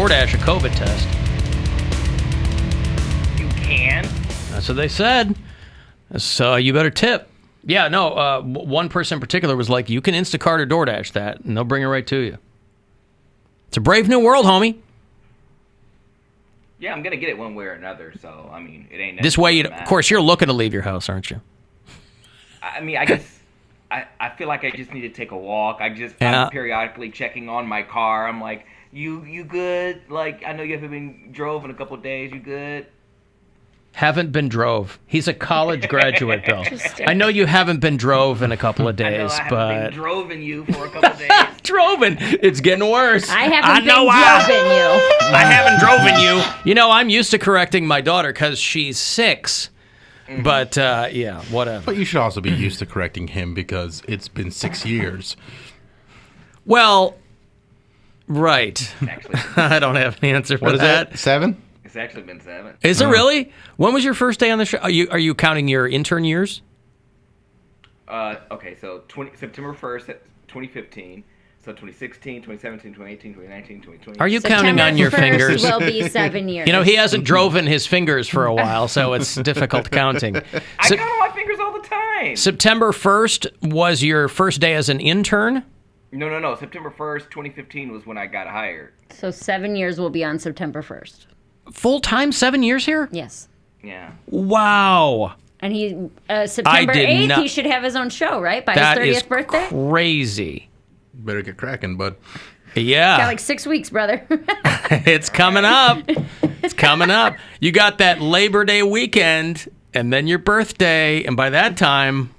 DoorDash a COVID test. You can? That's what they said. So you better tip. Yeah, no, one person in particular was like, you can Instacart or DoorDash that, and they'll bring it right to you. It's a brave new world, homie. Yeah, I'm going to get it one way or another, so, I mean, it ain't... This way, of course, you're looking to leave your house, aren't you? I mean, I guess... I feel like I just need to take a walk. I'm periodically checking on my car. I'm like, you good? Like, I know you haven't been drove in a couple of days. You good? Haven't been drove. He's a college graduate, Bill. I know you haven't been drove in a couple of days, I but... haven't been droven you for a couple of days. Droven? It's getting worse. I haven't been droven you. I haven't droven you. You know, I'm used to correcting my daughter because she's 6. But, yeah, whatever. But you should also be used to correcting him because it's been 6 years. Well, right. I don't have an answer for that. What is it? 7? It's actually been 7. Is it really? When was your first day on the show? Are you counting your intern years? Okay, so September 1st, 2015. So 2016, 2017, 2018, 2019, 2020. Are you counting on your fingers? Will be 7 years. You know, he hasn't driven his fingers for a while, so it's difficult counting. I count on my fingers all the time. September 1st was your first day as an intern? No. September 1st, 2015 was when I got hired. So 7 years will be on September 1st. Full-time 7 years here? Yes. Yeah. Wow. And he September 8th, he should have his own show, right? By his 30th birthday? That is crazy. Better get cracking, bud. Yeah. Got like 6 weeks, brother. It's coming up. It's coming up. You got that Labor Day weekend and then your birthday. And by that time...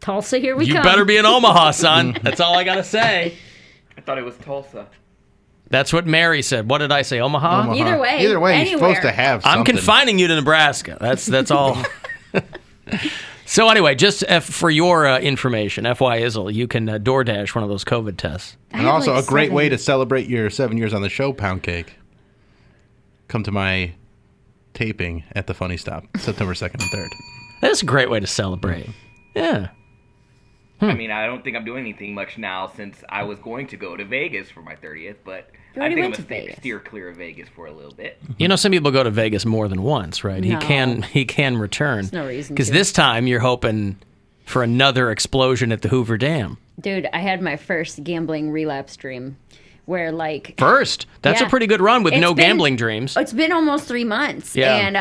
Tulsa, here we come. You come. better be in Omaha, son. That's all I got to say. I thought it was Tulsa. That's what Mary said. What did I say? Omaha? Either way, you're supposed to have something. I'm confining you to Nebraska. That's all. So anyway, just for your information, FY Izzle, you can DoorDash one of those COVID tests. And also a great way to celebrate your 7 years on the show, Poundcake. Come to my taping at the Funny Stop, September 2nd and 3rd. That's a great way to celebrate. Yeah. I mean, I don't think I'm doing anything much now since I was going to go to Vegas for my 30th, but I think I'm going to steer clear of Vegas for a little bit. You know, some people go to Vegas more than once, right? No. He can return. There's no reason because this time you're hoping for another explosion at the Hoover Dam. Dude, I had my first gambling relapse dream. Where like first, that's a pretty good run with no gambling dreams. It's been almost 3 months, and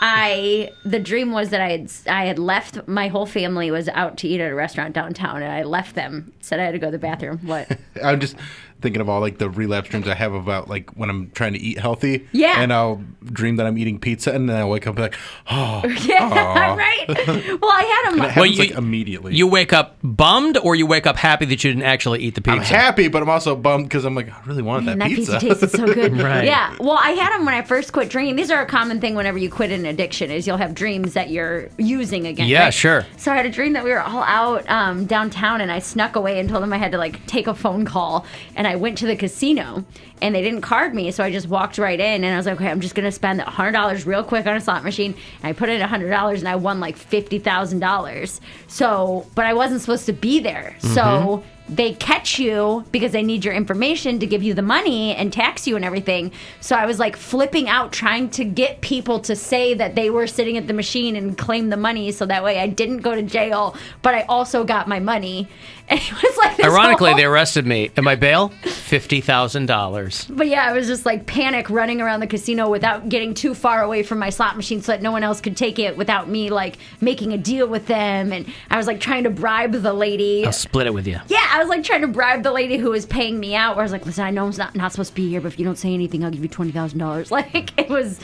the dream was that I had left. My whole family was out to eat at a restaurant downtown, and I left them. Said I had to go to the bathroom. What? I'm just thinking of all like the relapse dreams I have about like when I'm trying to eat healthy. Yeah. And I'll dream that I'm eating pizza, and then I wake up like, oh. Yeah, right. Well, I had them. It happens like immediately. You wake up bummed, or you wake up happy that you didn't actually eat the pizza? I'm happy, but I'm also bummed because I'm like, I really wanted that pizza. That pizza tasted so good. Right. Yeah. Well, I had them when I first quit drinking. These are a common thing whenever you quit an addiction is you'll have dreams that you're using again. Yeah, right? sure. So I had a dream that we were all out downtown, and I snuck away and told them I had to like take a phone call, and I went to the casino, and they didn't card me, so I just walked right in, and I was like, okay, I'm just gonna spend $100 real quick on a slot machine. And I put in $100, and I won like $50,000. So, but I wasn't supposed to be there. So they catch you because they need your information to give you the money and tax you and everything. So I was like flipping out trying to get people to say that they were sitting at the machine and claim the money so that way I didn't go to jail, but I also got my money. And it was like this Ironically, they arrested me. Am I bail? $50,000. But yeah, I was just like panic running around the casino without getting too far away from my slot machine so that no one else could take it without me like making a deal with them. And I was like trying to bribe the lady. I'll split it with you. Yeah, I was like trying to bribe the lady who was paying me out. Where I was like, listen, I know I'm not supposed to be here, but if you don't say anything, I'll give you $20,000. Like it was.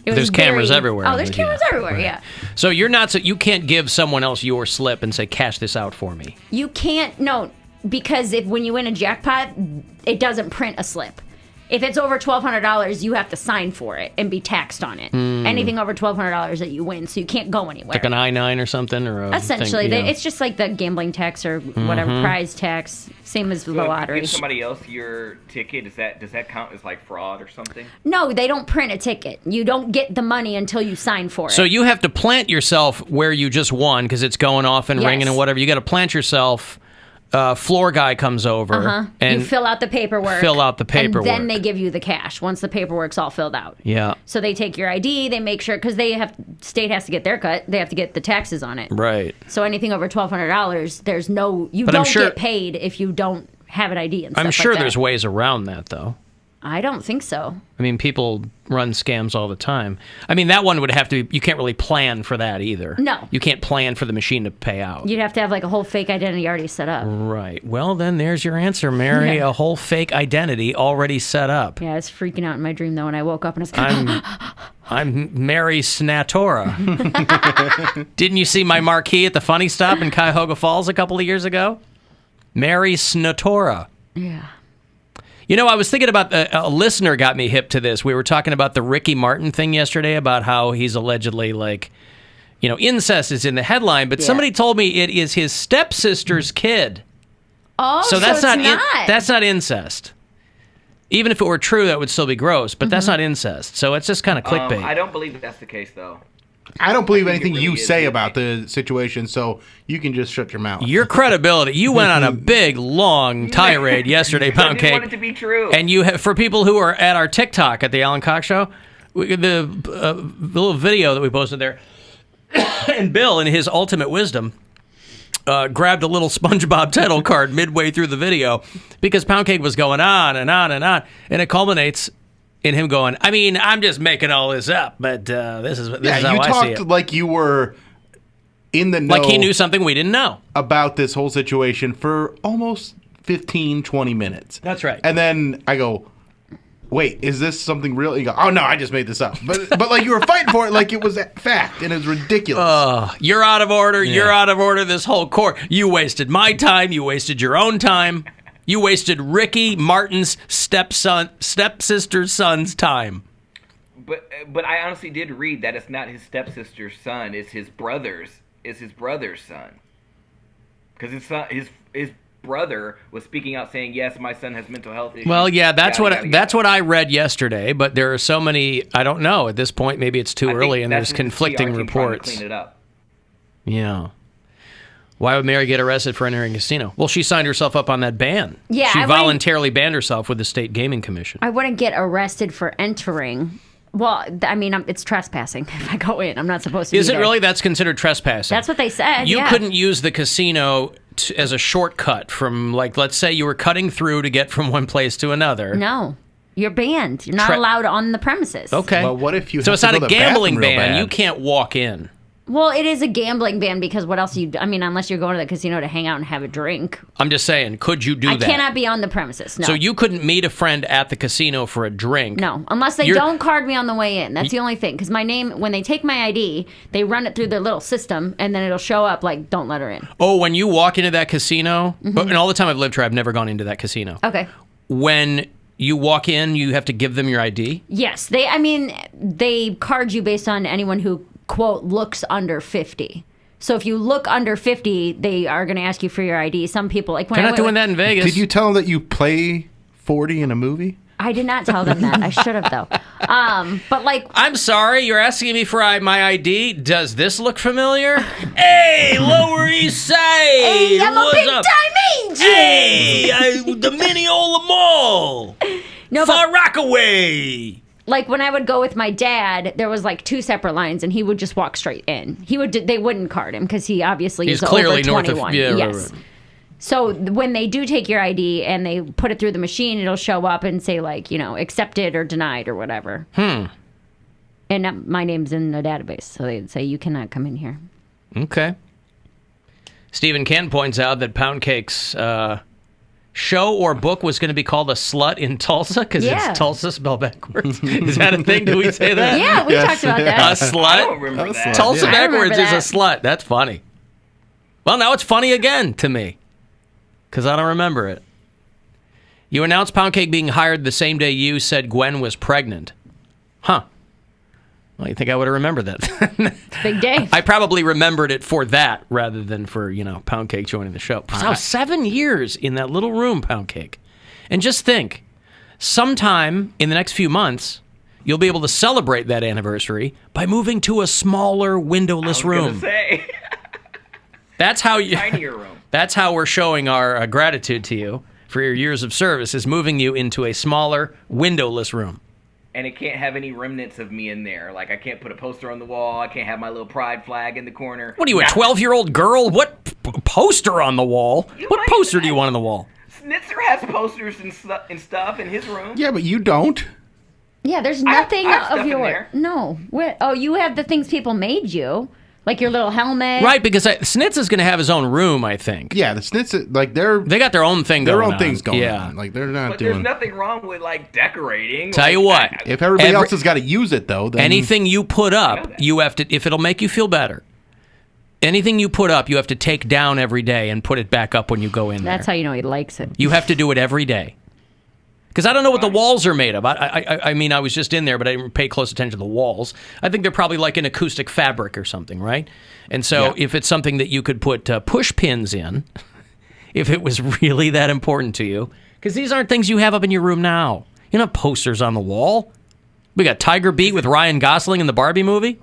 There's cameras everywhere. Oh, there's cameras everywhere. Right. Yeah. So you can't give someone else your slip and say, cash this out for me. You can't. No, because when you win a jackpot, it doesn't print a slip. If it's over $1,200, you have to sign for it and be taxed on it. Anything over $1,200 that you win, so you can't go anywhere. Like an I-9 or something, or essentially, it's just like the gambling tax or whatever prize tax, same as the lottery. If you give somebody else your ticket, does that count as like fraud or something? No, they don't print a ticket. You don't get the money until you sign for it. So you have to plant yourself where you just won because it's going off and ringing and whatever. You got to plant yourself floor guy comes over and you fill out the paperwork. And then they give you the cash once the paperwork's all filled out. Yeah. So they take your ID, they make sure, because state has to get their cut, they have to get the taxes on it. Right. So anything over $1,200, you don't get paid if you don't have an ID and stuff I'm sure like that. there's ways around that, though. I don't think so. I mean, people run scams all the time. I mean, that one would have to be, you can't really plan for that either. No. You can't plan for the machine to pay out. You'd have to have like a whole fake identity already set up. Right. Well, then there's your answer, Mary. Yeah. A whole fake identity already set up. Yeah, I was freaking out in my dream, though, when I woke up and I was like, I'm Mary Santora. Didn't you see my marquee at the Funny Stop in Cuyahoga Falls a couple of years ago? Mary Santora. yeah. You know, I was thinking about a listener got me hip to this. We were talking about the Ricky Martin thing yesterday about how he's allegedly incest is in the headline, but somebody told me it is his stepsister's kid. Oh, so that's it's not that's not incest. Even if it were true, that would still be gross, but that's not incest. So it's just kind of clickbait. I don't believe that's the case, though. I don't believe anything you say about the situation, so you can just shut your mouth. Your credibility. You went on a big, long tirade yesterday, I didn't Poundcake. want it to be true. And for people who are at our TikTok at the Alan Cox Show, the little video that we posted there, and Bill, in his ultimate wisdom, grabbed a little SpongeBob title card midway through the video because Poundcake was going on and on and on, and it culminates in him going, I mean, I'm just making all this up, but this is how I see it. You talked like you were in the know. Like he knew something we didn't know. About this whole situation for almost 15, 20 minutes. That's right. And then I go, wait, is this something real? You go, oh, no, I just made this up. But like you were fighting for it like it was a fact, and it was ridiculous. You're out of order. Yeah. You're out of order this whole court. You wasted my time. You wasted your own time. You wasted Ricky Martin's stepsister's son's time. But I honestly did read that it's not his stepsister's son; it's his brother's. It's his brother's son. Because his brother was speaking out, saying, "Yes, my son has mental health issues." Well, yeah, that's what I read yesterday. But there are so many. I don't know at this point. Maybe it's too early, and there's conflicting reports. Clean it up. Yeah. Why would Mary get arrested for entering a casino? Well, she signed herself up on that ban. Yeah, she voluntarily banned herself with the State Gaming Commission. I wouldn't get arrested for entering. Well, I mean, it's trespassing if I go in. I'm not supposed to. Is it really? That's considered trespassing. That's what they said. You couldn't use the casino as a shortcut from, like, let's say you were cutting through to get from one place to another. No. You're banned. You're not allowed on the premises. Okay. Well, what if you? So have it's to not go a to the gambling bathroom real ban. bad? You can't walk in. Well, it is a gambling ban because what else unless you're going to the casino to hang out and have a drink. I'm just saying, could you do that? I cannot be on the premises, no. So you couldn't meet a friend at the casino for a drink? No, unless they don't card me on the way in. That's the only thing. Because my name, when they take my ID, they run it through their little system, and then it'll show up like, don't let her in. Oh, when you walk into that casino, and all the time I've lived here, I've never gone into that casino. Okay. When you walk in, you have to give them your ID? Yes. They card you based on anyone who, quote, looks under 50. So if you look under 50, they are going to ask you for your ID. Some people, like when they're not doing that in Vegas. Did you tell them that you play 40 in a movie? I did not tell them that. I should have, though. But like, I'm sorry, you're asking me for my ID. Does this look familiar? Hey, Lower East Side. hey, I'm a big up? time agent. Hey, the Mineola Mall. No, Far Rockaway. Like when I would go with my dad, there was like two separate lines, and he would just walk straight in. They wouldn't card him because he obviously is clearly over 21. North of, yeah, yes. Right. So when they do take your ID and they put it through the machine, it'll show up and say like, accepted or denied or whatever. And my name's in the database, so they'd say you cannot come in here. Okay. Stephen Ken points out that Poundcake's show or book was going to be called A Slut in Tulsa because it's Tulsa spelled backwards. Is that a thing? Do we say that? Yeah, we talked about that. A slut? I don't remember that. Tulsa backwards is a that. slut. That's funny. Well, now it's funny again to me because I don't remember it. You announced Poundcake being hired the same day you said Gwen was pregnant. Huh. Well, you think I would have remembered that? Big day. I probably remembered it for that rather than for, Poundcake joining the show. So 7 years in that little room, Poundcake. And just think, sometime in the next few months, you'll be able to celebrate that anniversary by moving to a smaller, windowless room. Say. That's how you. Tinier room. That's how we're showing our gratitude to you for your years of service. Is moving you into a smaller, windowless room. And it can't have any remnants of me in there. Like, I can't put a poster on the wall. I can't have my little pride flag in the corner. What are you, a 12-year-old girl? What poster on the wall? What poster do you want on the wall? Snitzer has posters and stuff in his room. Yeah, but you don't. Yeah, there's nothing I have of stuff in your. there. No. Oh, you have the things people made you. Like your little helmet. Right, because Snitz is going to have his own room, I think. Yeah, the Snitz, like they got their own thing their going own on. things going Yeah. on. Like they're not But doing. there's nothing wrong with, like, decorating. Tell Like, you what. If everybody else has got to use it, though, then Anything you put know up, that. you have to, if it'll make you feel better, anything you put up, you have to take down every day and put it back up when you go in That's there. how you know he likes it. You have to do it every day. Because I don't know what the walls are made of. I mean, I was just in there, but I didn't pay close attention to the walls. I think they're probably like an acoustic fabric or something, right? And so if it's something that you could put push pins in, if it was really that important to you, because these aren't things you have up in your room now. You don't have posters on the wall. We got Tiger Beat with Ryan Gosling in the Barbie movie.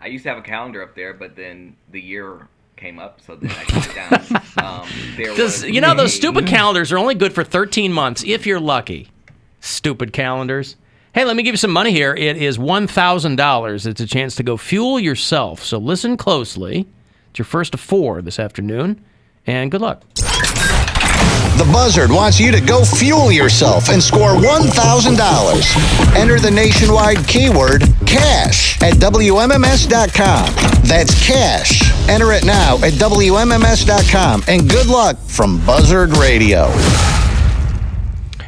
I used to have a calendar up there, but then the year came up, so then I took it down. Because, you know, those stupid calendars are only good for 13 months, if you're lucky. Stupid calendars. Hey, let me give you some money here. It is $1,000. It's a chance to go fuel yourself. So listen closely. It's your first of 4 this afternoon, and good luck. The Buzzard wants you to go fuel yourself and score $1,000. Enter the nationwide keyword cash at WMMS.com. That's cash. Enter it now at WMMS.com. And good luck from Buzzard Radio.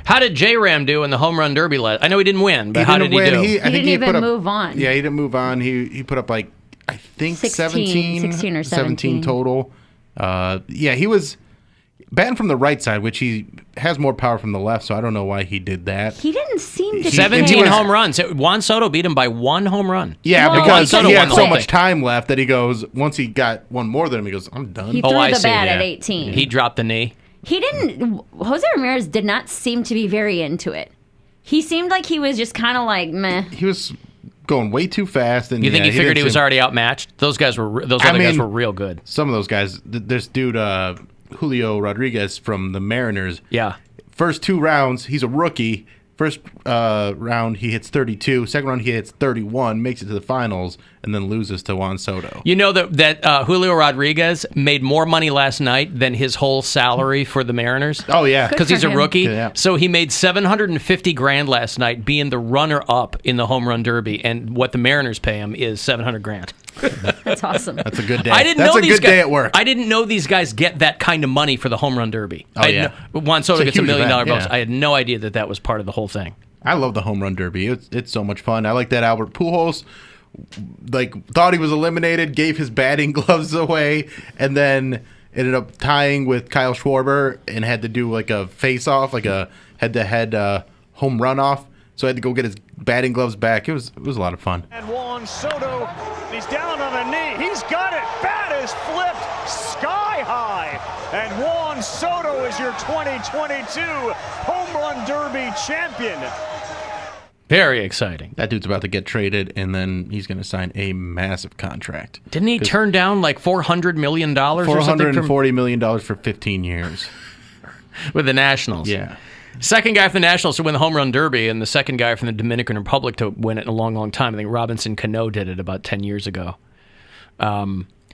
How did J-Ram do in the home run derby I know he didn't win, but how did he do? He didn't even move on. Yeah, he didn't move on. He put up like I think 16 or 17 total. Yeah, he was batting from the right side, which he has more power from the left, so I don't know why he did that. He didn't seem to 17 care. home runs. Juan Soto beat him by 1 home run. Yeah, Well, because Soto he won had the so whole much thing. time left that he goes, once he got one more than him, he goes, I'm done. He threw I the see, bat yeah. at 18. He dropped the knee. He didn't. Jose Ramirez did not seem to be very into it. He seemed like he was just kind of like meh. He was going way too fast. And You think yeah, he figured didn't he was seem- already outmatched? Those guys were. Those other guys were real good. Some of those guys, this dude, Julio Rodriguez from the Mariners. Yeah. First 2 rounds, he's a rookie. First round, he hits 32. Second round, he hits 31, makes it to the finals, and then loses to Juan Soto. You know that Julio Rodriguez made more money last night than his whole salary for the Mariners? Oh, yeah. Because he's a for him. rookie. Yeah. So he made $750,000 last night being the runner-up in the home run derby, and what the Mariners pay him is $700,000. That's awesome. That's a good day. I didn't That's know a these good guys, day at work. I didn't know these guys get that kind of money for the home run derby. Oh, yeah. Juan Soto It's a gets $1 huge million event, bonus. yeah. I had no idea that was part of the whole thing. I love the home run derby. It's so much fun. I like that Albert Pujols thought he was eliminated, gave his batting gloves away, and then ended up tying with Kyle Schwarber and had to do like a face-off, like a head-to-head home run off. So I had to go get his batting gloves back. It was a lot of fun. And Juan Soto, he's down on a knee. He's got it. Bat is flipped sky high. And Juan Soto is your 2022 Home Run Derby champion. Very exciting. That dude's about to get traded, and then he's going to sign a massive contract. Didn't he turn down like $400 million or something $440 million for 15 years. with the Nationals? Yeah. Second guy from the Nationals to win the home run derby, and the second guy from the Dominican Republic to win it in a long, long time. I think Robinson Cano did it about 10 years ago.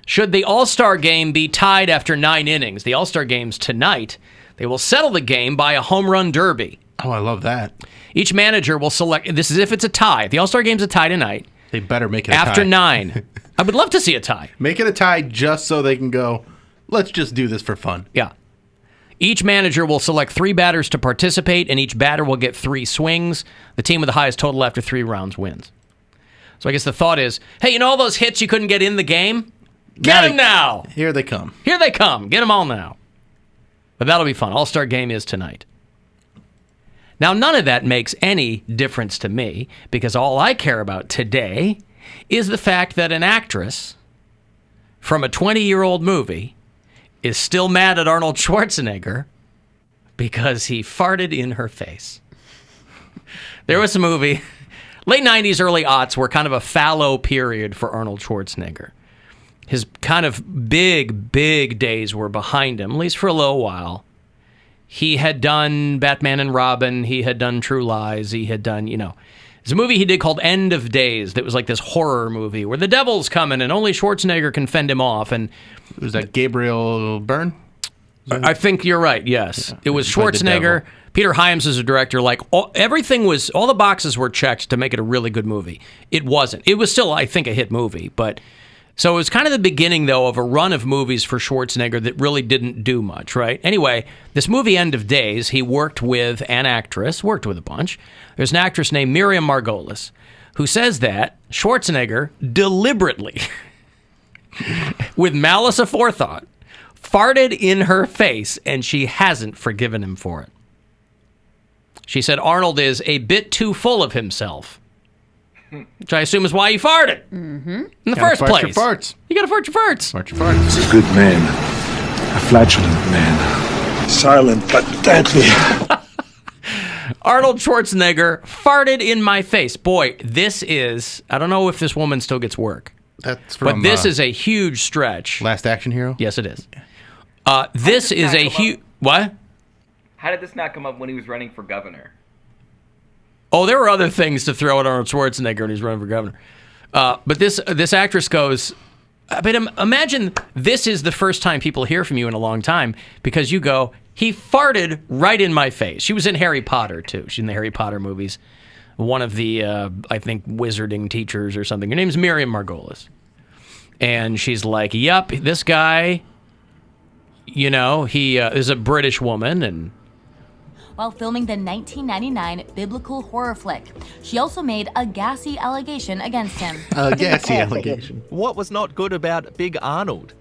Should the All-Star game be tied after 9 innings? The All-Star game's tonight. They will settle the game by a home run derby. Oh, I love that. Each manager will select. This is if it's a tie. If the All-Star game's a tie tonight. They better make it a After tie. 9. I would love to see a tie. Make it a tie just so they can go, let's just do this for fun. Yeah. Each manager will select 3 batters to participate, and each batter will get 3 swings. The team with the highest total after 3 rounds wins. So I guess the thought is, hey, you know all those hits you couldn't get in the game? Get them now. Here they come. Here they come. Get them all now. But that'll be fun. All-Star game is tonight. Now, none of that makes any difference to me, because all I care about today is the fact that an actress from a 20-year-old movie is still mad at Arnold Schwarzenegger because he farted in her face. There was a movie, late 90s, early aughts, were kind of a fallow period for Arnold Schwarzenegger. his kind of big days were behind him, at least for a little while. He had done Batman and Robin. He had done True Lies. He had done, there's a movie he did called End of Days that was like this horror movie where the devil's coming and only Schwarzenegger can fend him off. And was that Gabriel Byrne? I think you're right, yes. Yeah, it was Schwarzenegger. Peter Hyams is a director. Like, all the boxes were checked to make it a really good movie. It wasn't. It was still, I think, a hit movie, but... So it was kind of the beginning, though, of a run of movies for Schwarzenegger that really didn't do much, right? Anyway, this movie, End of Days, he worked with a bunch. There's an actress named Miriam Margolyes who says that Schwarzenegger deliberately, with malice aforethought, farted in her face, and she hasn't forgiven him for it. She said Arnold is a bit too full of himself. Which I assume is why you farted. Mm-hmm. In the first place. Your farts. You gotta fart your farts. Fart your farts. He's a good man. A flatulent man. Silent but deadly. Arnold Schwarzenegger farted in my face. Boy, this is... I don't know if this woman still gets work. That's from... But this is a huge stretch. Last Action Hero? Yes, it is. This is a huge... What? How did this not come up when he was running for governor? Oh, there were other things to throw at Arnold Schwarzenegger when he's running for governor. But this actress goes, I mean, imagine this is the first time people hear from you in a long time because you go, he farted right in my face. She was in Harry Potter, too. She's in the Harry Potter movies. One of the, I think, wizarding teachers or something. Her name's Miriam Margolyes. And she's like, yep, this guy, he is a British woman and... While filming the 1999 biblical horror flick. She also made a gassy allegation against him. A gassy allegation. What was not good about Big Arnold?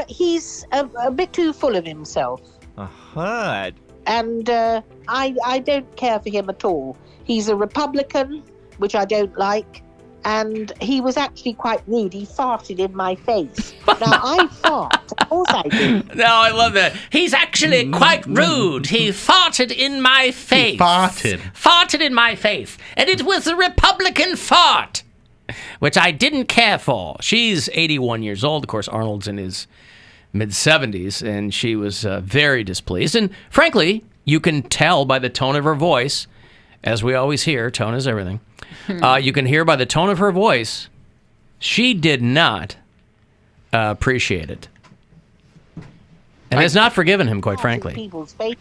He's a bit too full of himself. Uh-huh. And I don't care for him at all. He's a Republican, which I don't like. And he was actually quite rude. He farted in my face. Now, I fart. Of course I do. No, I love that. He's actually quite rude. He farted in my face. He farted. Farted in my face. And it was a Republican fart, which I didn't care for. She's 81 years old. Of course, Arnold's in his mid-70s, and she was very displeased. And frankly, you can tell by the tone of her voice, as we always hear, tone is everything. You can hear by the tone of her voice, she did not appreciate it. And has not forgiven him, quite frankly. People's face.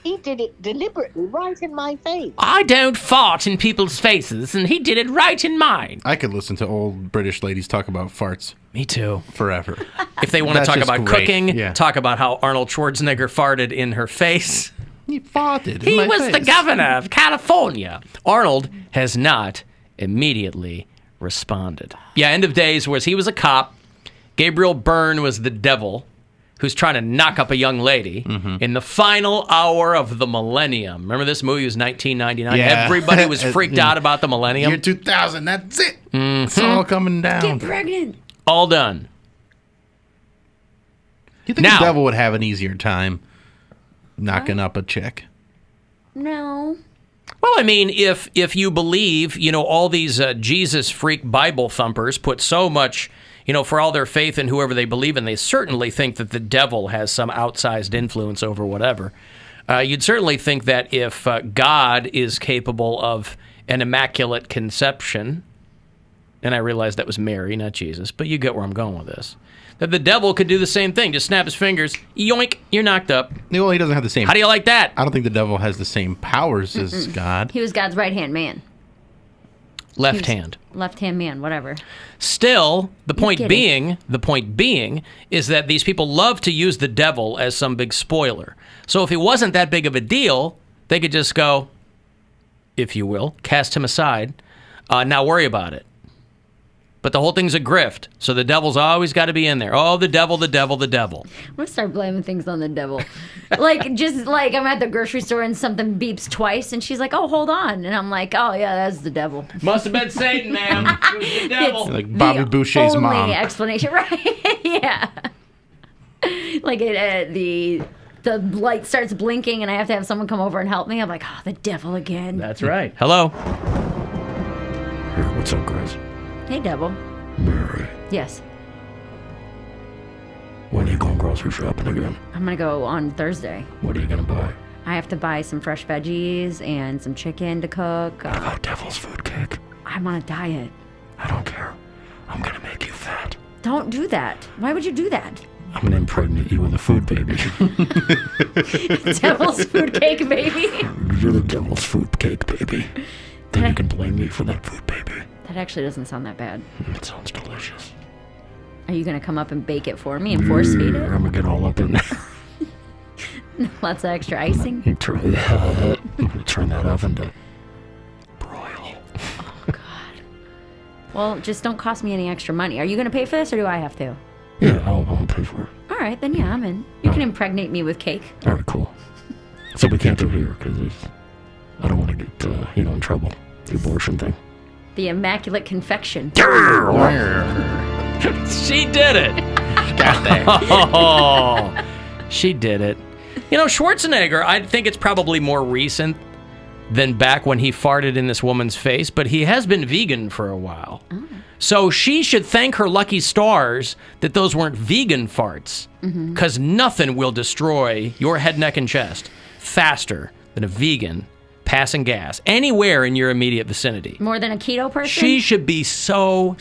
He did it deliberately right in my face. I don't fart in people's faces, and he did it right in mine. I could listen to old British ladies talk about farts. Me too. Forever. If they want to talk about great. cooking, talk about how Arnold Schwarzenegger farted in her face. He farted. He was the governor of California. Arnold has not immediately responded. Yeah, End of Days was he was a cop. Gabriel Byrne was the devil who's trying to knock up a young lady in the final hour of the millennium. Remember this movie was 1999? Yeah. Everybody was freaked out about the millennium. Year 2000, that's it. It's all coming down. Get pregnant. All done. You think the devil would have an easier time knocking up a chick? No. Well, I mean, if you believe, all these Jesus freak Bible thumpers put so much, for all their faith in whoever they believe in, they certainly think that the devil has some outsized influence over whatever. You'd certainly think that if God is capable of an immaculate conception, and I realize that was Mary, not Jesus, but you get where I'm going with this, that the devil could do the same thing. Just snap his fingers, yoink, you're knocked up. Well, he doesn't have the same... How do you like that? I don't think the devil has the same powers as God. He was God's right-hand man. Left hand. Left-hand man, whatever. Still, the point being is that these people love to use the devil as some big spoiler. So if he wasn't that big of a deal, they could just go, if you will, cast him aside, not worry about it. But the whole thing's a grift, so the devil's always got to be in there. Oh, the devil, the devil, the devil. I'm going to start blaming things on the devil. just like I'm at the grocery store and something beeps twice, and she's like, oh, hold on. And I'm like, oh, yeah, that's the devil. Must have been Satan, ma'am. It was the devil. Like Bobby Boucher's mom. Only explanation, right? Yeah. Like the light starts blinking, and I have to have someone come over and help me. I'm like, oh, the devil again. That's right. Hello. Hey, what's up, guys? Hey, devil. Mary. Yes. When are you going grocery shopping again? I'm gonna go on Thursday. What are you gonna buy? I have to buy some fresh veggies and some chicken to cook. What about devil's food cake? I'm on a diet. I don't care. I'm gonna make you fat. Don't do that. Why would you do that? I'm gonna impregnate you with a food baby. Devil's food cake, baby. You're the devil's food cake baby. Then you can blame me for that food baby. That actually doesn't sound that bad. It sounds delicious. Are you gonna come up and bake it for me and force feed it? I'm gonna get all up in there. Lots of extra icing. I'm gonna turn that oven to broil. Oh God. Well, just don't cost me any extra money. Are you gonna pay for this, or do I have to? Yeah, I'll pay for it. All right, then yeah, I'm in. You can impregnate me with cake. All right, cool. So we can't do it here because I don't want to get in trouble. The abortion thing. The Immaculate Confection. She did it. Got there. Oh, she did it. Schwarzenegger, I think it's probably more recent than back when he farted in this woman's face, but he has been vegan for a while. Oh. So she should thank her lucky stars that those weren't vegan farts, because nothing will destroy your head, neck, and chest faster than a vegan passing gas anywhere in your immediate vicinity. More than a keto person? She should be so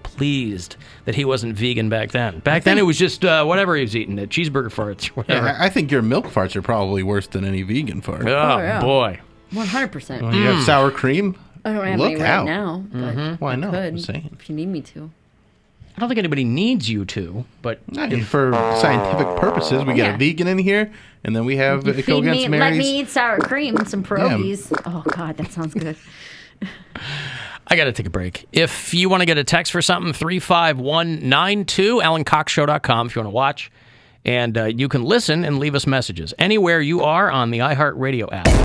pleased that he wasn't vegan back then. Back then it was just whatever he was eating, cheeseburger farts, whatever. Yeah, I think your milk farts are probably worse than any vegan fart. Oh, yeah. Boy. 100%. Well, you have sour cream? I don't have any right now, but Why not? could I'm saying. if you need me to. I don't think anybody needs you to, but for scientific purposes, we get a vegan in here, and then we have You go feed against me, Mary's. let me eat sour cream and some pierogies. Yeah. Oh God, that sounds good. I got to take a break. If you want to get a text for something, 35192, AlanCoxShow.com if you want to watch. And you can listen and leave us messages anywhere you are on the iHeartRadio app.